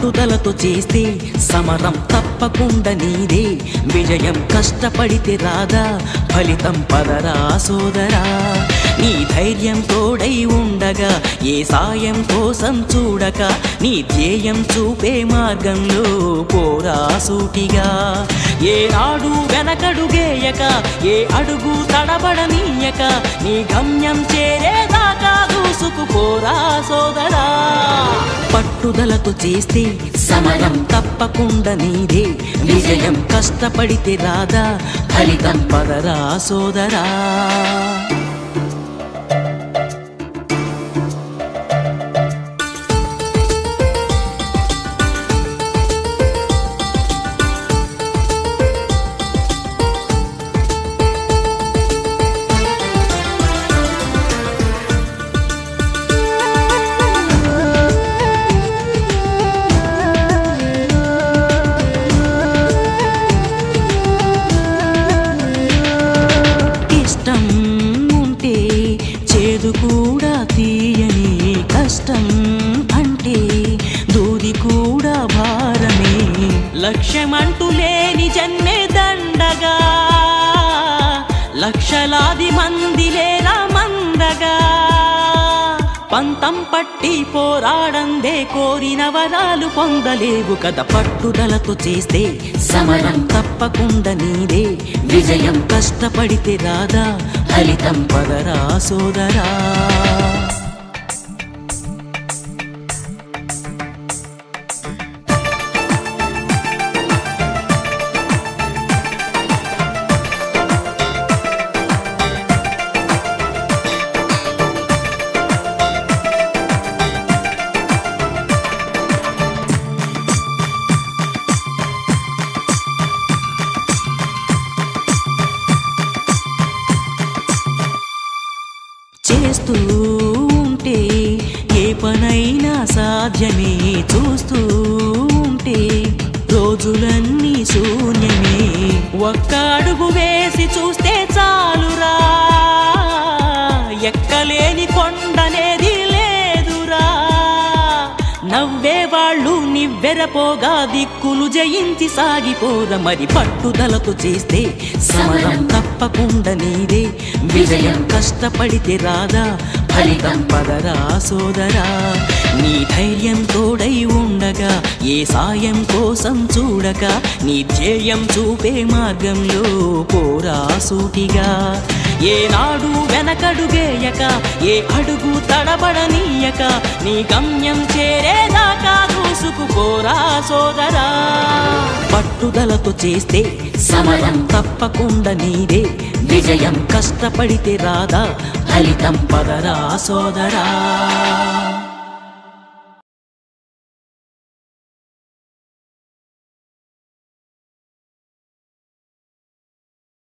పట్టుదలతో చేస్తే సమరం తప్పకుండా నీదే విజయం కష్టపడితే రాదా ఫలితం పదరా సోదరా నీ ధైర్యం తోడై ఉండగా ఏ సాయం కోసం చూడక నీ ధ్యేయం చూపే మార్గంలో పోరా సూటిగా ఏ నాడు వెనకడుగేయక ఏ అడుగు తడబడనీయక నీ గమ్యం చేరేదాకా దూసుకుపోరా సోదరా పట్టుదలతో చేస్తే సమరం తప్పకుండా నీదే విజయం కష్టపడితే రాదా ఫలితం పదరా సోదరా కూడా తీయని కష్టం అంటే దూది కూడా భారమే లక్ష్యమంటూ లేని జన్మే దండగా లక్షలాది మంది లేరా మందగా పంతం పట్టి పోరాడందే కోరిన వరాలు పొందలేవు కదా పట్టుదలతో చేస్తే సమరం తప్పకుండా నీదే విజయం కష్టపడితే రాదా ఫలితం పదరా సోదరా చేస్తూ ఉంటే ఏ పనైనా సాధ్యమే చూస్తూ ఉంటే రోజులన్నీ శూన్యమే ఒక్క అడుగు వేసి చూస్తే చాలురా ఎక్కలేని కొండనేది లేదురా నవ్వేవాళ్ళు నివ్వెరపోగా దిక్కులు జయించి సాగిపోర మరి పట్టుదలతో చేస్తే సమరం తప్పకుండా నీదే విజయం కష్టపడితే రాదా ఫలితం పదరా సోదరా నీ ధైర్యం తోడై ఉండగా ఏ సాయం కోసం చూడక నీ ధ్యేయం చూపే మార్గంలో పోరా సూటిగా ఏ నాడు వెనకడుగేయక ఏ అడుగు తడబడనీయక నీ గమ్యం చేరేదాకా దూసుకుపోరా సోదరా పట్టుదలతో చేస్తే సమరం తప్పకుండా నీదే విజయం కష్టపడితే రాదా ఫలితం పదరా సోదరా